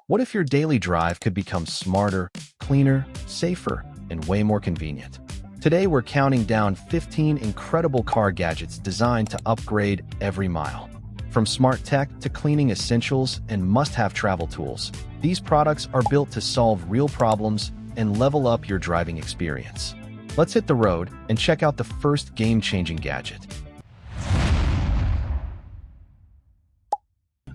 What if your daily drive could become smarter, cleaner, safer, and way more convenient? Today we're counting down 15 incredible car gadgets designed to upgrade every mile. From smart tech to cleaning essentials and must-have travel tools, these products are built to solve real problems and level up your driving experience. Let's hit the road and check out the first game-changing gadget.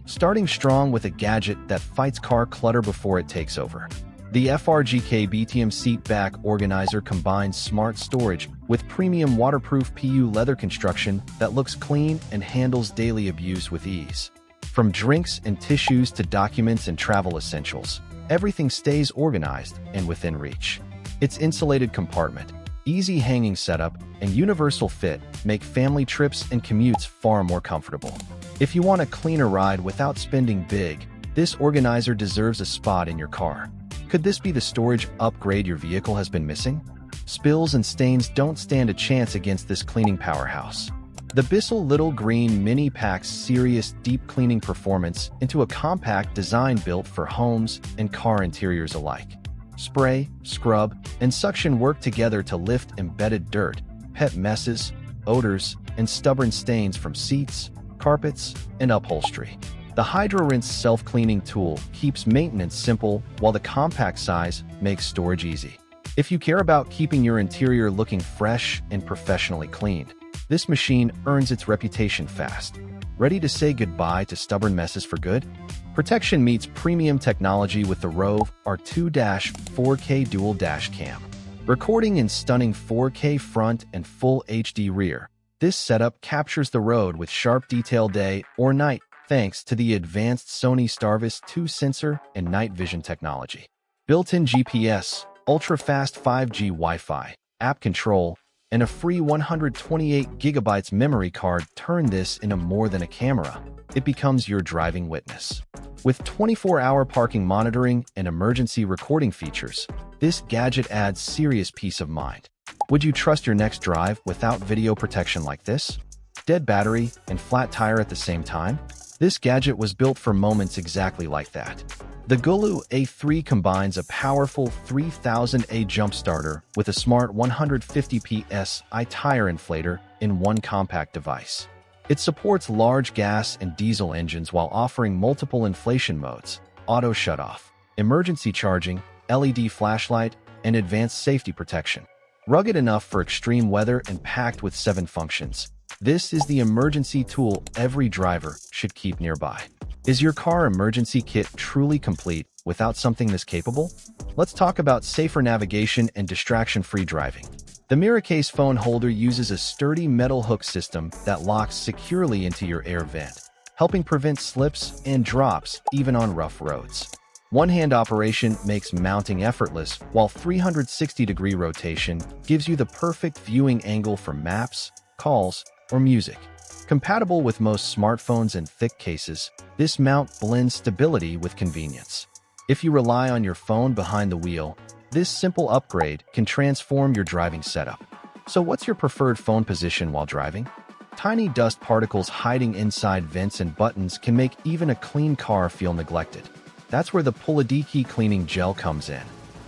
Starting strong with a gadget that fights car clutter before it takes over. The FRGK BTM Seat Back Organizer combines smart storage with premium waterproof PU leather construction that looks clean and handles daily abuse with ease. From drinks and tissues to documents and travel essentials, everything stays organized and within reach. Its insulated compartment, easy hanging setup, and universal fit make family trips and commutes far more comfortable. If you want a cleaner ride without spending big, this organizer deserves a spot in your car. Could this be the storage upgrade your vehicle has been missing? Spills and stains don't stand a chance against this cleaning powerhouse. The Bissell Little Green Mini packs serious deep cleaning performance into a compact design built for homes and car interiors alike. Spray, scrub, and suction work together to lift embedded dirt, pet messes, odors, and stubborn stains from seats, carpets, and upholstery. The HydroRinse self-cleaning tool keeps maintenance simple while the compact size makes storage easy. If you care about keeping your interior looking fresh and professionally cleaned, this machine earns its reputation fast. Ready to say goodbye to stubborn messes for good? Protection meets premium technology with the Rove R2-4K Dual Dash Cam. Recording in stunning 4K front and full HD rear, this setup captures the road with sharp detail day or night thanks to the advanced Sony Starvis 2 sensor and night vision technology. Built-in GPS, ultra-fast 5G Wi-Fi, app control, and a free 128GB memory card turn this into more than a camera. It becomes your driving witness. With 24-hour parking monitoring and emergency recording features, this gadget adds serious peace of mind. Would you trust your next drive without video protection like this? Dead battery and flat tire at the same time? This gadget was built for moments exactly like that. The Gulu A3 combines a powerful 3000A jump starter with a smart 150 PSI tire inflator in one compact device. It supports large gas and diesel engines while offering multiple inflation modes, auto shutoff, emergency charging, LED flashlight, and advanced safety protection. Rugged enough for extreme weather and packed with 7 functions, this is the emergency tool every driver should keep nearby. Is your car emergency kit truly complete without something this capable? Let's talk about safer navigation and distraction-free driving. The Miracase phone holder uses a sturdy metal hook system that locks securely into your air vent, helping prevent slips and drops even on rough roads. One-hand operation makes mounting effortless, while 360-degree rotation gives you the perfect viewing angle for maps, calls, or music. Compatible with most smartphones and thick cases, this mount blends stability with convenience. If you rely on your phone behind the wheel, this simple upgrade can transform your driving setup. So what's your preferred phone position while driving? Tiny dust particles hiding inside vents and buttons can make even a clean car feel neglected. That's where the Puladiki cleaning gel comes in.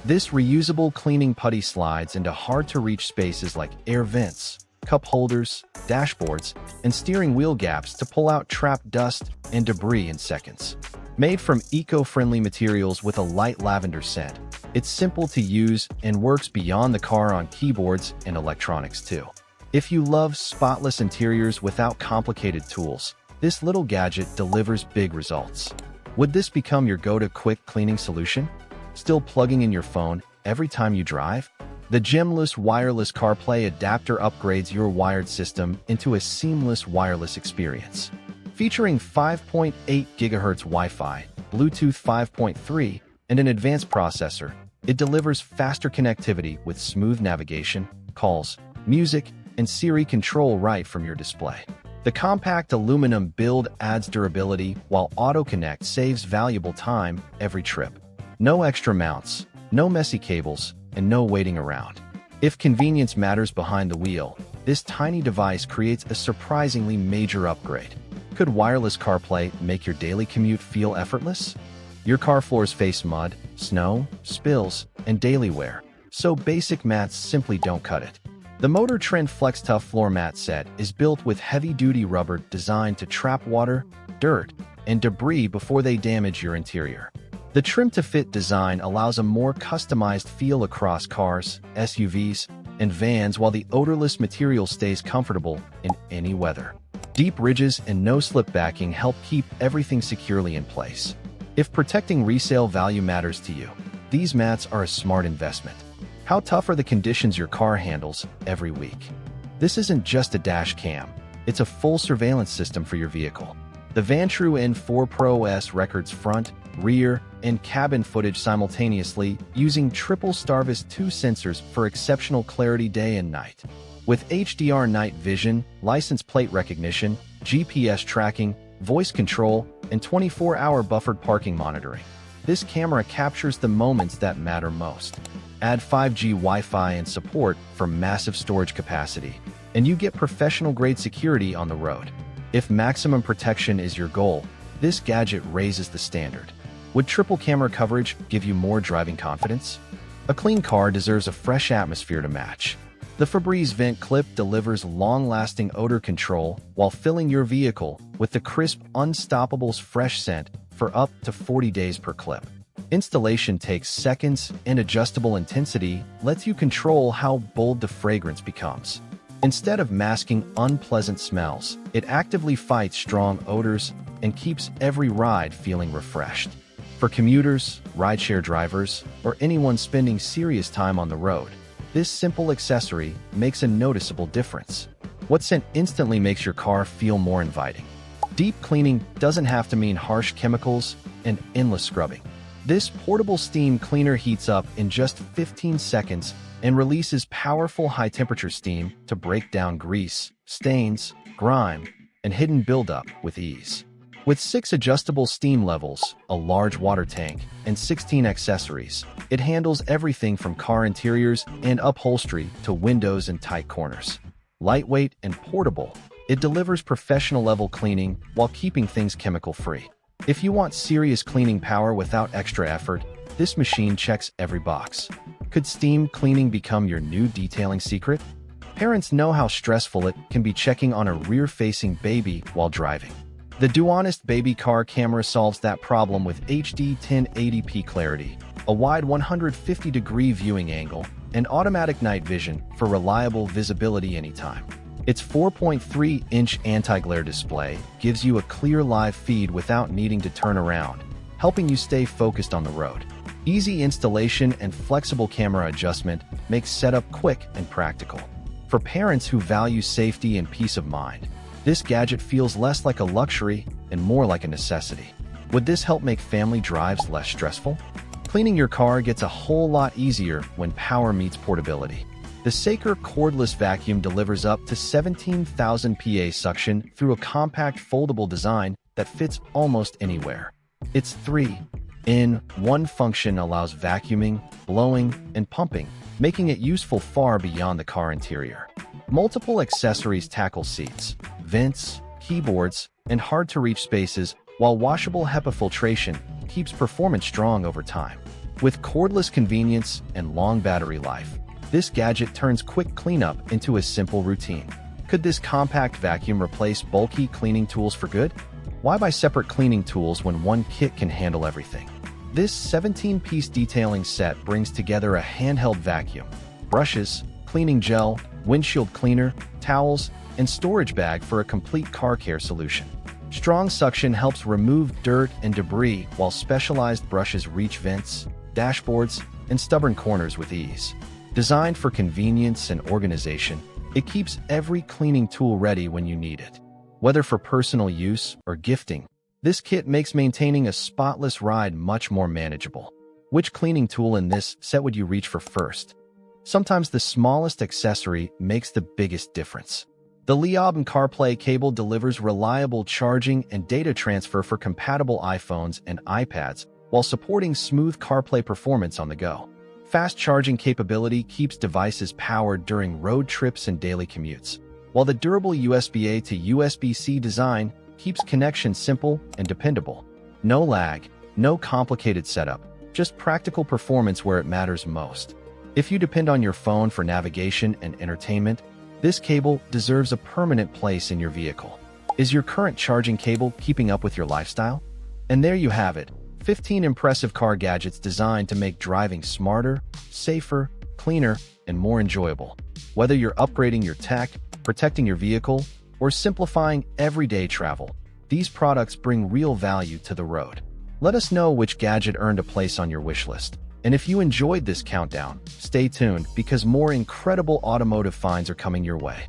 This reusable cleaning putty slides into hard-to-reach spaces like air vents, cup holders, dashboards, and steering wheel gaps to pull out trapped dust and debris in seconds. Made from eco-friendly materials with a light lavender scent, it's simple to use and works beyond the car on keyboards and electronics too. If you love spotless interiors without complicated tools, this little gadget delivers big results. Would this become your go-to quick cleaning solution? Still plugging in your phone every time you drive? The gemless wireless Carplay adapter upgrades your wired system into a seamless wireless experience. Featuring 5.8 GHz Wi-Fi, Bluetooth 5.3, and an advanced processor, it delivers faster connectivity with smooth navigation, calls, music, and Siri control right from your display. The compact aluminum build adds durability, while Auto Connect saves valuable time every trip. No extra mounts, no messy cables, and no waiting around. If convenience matters behind the wheel, this tiny device creates a surprisingly major upgrade. Could wireless CarPlay make your daily commute feel effortless? Your car floors face mud, snow, spills, and daily wear, so basic mats simply don't cut it. The Motor Trend Flex Tough Floor Mat set is built with heavy-duty rubber designed to trap water, dirt, and debris before they damage your interior. The trim-to-fit design allows a more customized feel across cars, SUVs, and vans, while the odorless material stays comfortable in any weather. Deep ridges and no-slip backing help keep everything securely in place. If protecting resale value matters to you, these mats are a smart investment. How tough are the conditions your car handles every week? This isn't just a dash cam, it's a full surveillance system for your vehicle. The Vantru N4 Pro S records front, rear, and cabin footage simultaneously using triple Starvis 2 sensors for exceptional clarity day and night. With HDR night vision, license plate recognition, GPS tracking, voice control, and 24-hour buffered parking monitoring, this camera captures the moments that matter most. Add 5G Wi-Fi and support for massive storage capacity, and you get professional-grade security on the road. If maximum protection is your goal, this gadget raises the standard. Would triple camera coverage give you more driving confidence? A clean car deserves a fresh atmosphere to match. The Febreze Vent Clip delivers long-lasting odor control while filling your vehicle with the crisp, unstoppables fresh scent for up to 40 days per clip. Installation takes seconds, and adjustable intensity lets you control how bold the fragrance becomes. Instead of masking unpleasant smells, it actively fights strong odors and keeps every ride feeling refreshed. For commuters, rideshare drivers, or anyone spending serious time on the road, this simple accessory makes a noticeable difference. What scent instantly makes your car feel more inviting? Deep cleaning doesn't have to mean harsh chemicals and endless scrubbing. This portable steam cleaner heats up in just 15 seconds and releases powerful high-temperature steam to break down grease, stains, grime, and hidden buildup with ease. With 6 adjustable steam levels, a large water tank, and 16 accessories, it handles everything from car interiors and upholstery to windows and tight corners. Lightweight and portable, it delivers professional-level cleaning while keeping things chemical-free. If you want serious cleaning power without extra effort, this machine checks every box. Could steam cleaning become your new detailing secret? Parents know how stressful it can be checking on a rear-facing baby while driving. The Duonist Baby Car Camera solves that problem with HD 1080p clarity, a wide 150-degree viewing angle, and automatic night vision for reliable visibility anytime. Its 4.3-inch anti-glare display gives you a clear live feed without needing to turn around, helping you stay focused on the road. Easy installation and flexible camera adjustment makes setup quick and practical. For parents who value safety and peace of mind, this gadget feels less like a luxury and more like a necessity. Would this help make family drives less stressful? Cleaning your car gets a whole lot easier when power meets portability. The Saker cordless vacuum delivers up to 17,000 PA suction through a compact foldable design that fits almost anywhere. Its 3-in-1 function allows vacuuming, blowing, and pumping, making it useful far beyond the car interior. Multiple accessories tackle seats, vents, keyboards, and hard-to-reach spaces, while washable HEPA filtration keeps performance strong over time. With cordless convenience and long battery life, this gadget turns quick cleanup into a simple routine. Could this compact vacuum replace bulky cleaning tools for good? Why buy separate cleaning tools when one kit can handle everything? This 17-piece detailing set brings together a handheld vacuum, brushes, cleaning gel, windshield cleaner, towels, and storage bag for a complete car care solution. Strong suction helps remove dirt and debris, while specialized brushes reach vents, dashboards, and stubborn corners with ease. Designed for convenience and organization, it keeps every cleaning tool ready when you need it. Whether for personal use or gifting, this kit makes maintaining a spotless ride much more manageable. Which cleaning tool in this set would you reach for first? Sometimes the smallest accessory makes the biggest difference. The Vaccum Carplay cable delivers reliable charging and data transfer for compatible iPhones and iPads, while supporting smooth CarPlay performance on the go. Fast charging capability keeps devices powered during road trips and daily commutes, while the durable USB-A to USB-C design keeps connection simple and dependable. No lag, No complicated setup, just practical performance where it matters most. If you depend on your phone for navigation and entertainment, this cable deserves a permanent place in your vehicle. Is your current charging cable keeping up with your lifestyle? And there you have it, 15 impressive car gadgets designed to make driving smarter, safer, cleaner, and more enjoyable. Whether you're upgrading your tech, protecting your vehicle, or simplifying everyday travel, these products bring real value to the road. Let us know which gadget earned a place on your wish list. And if you enjoyed this countdown, stay tuned because more incredible automotive finds are coming your way.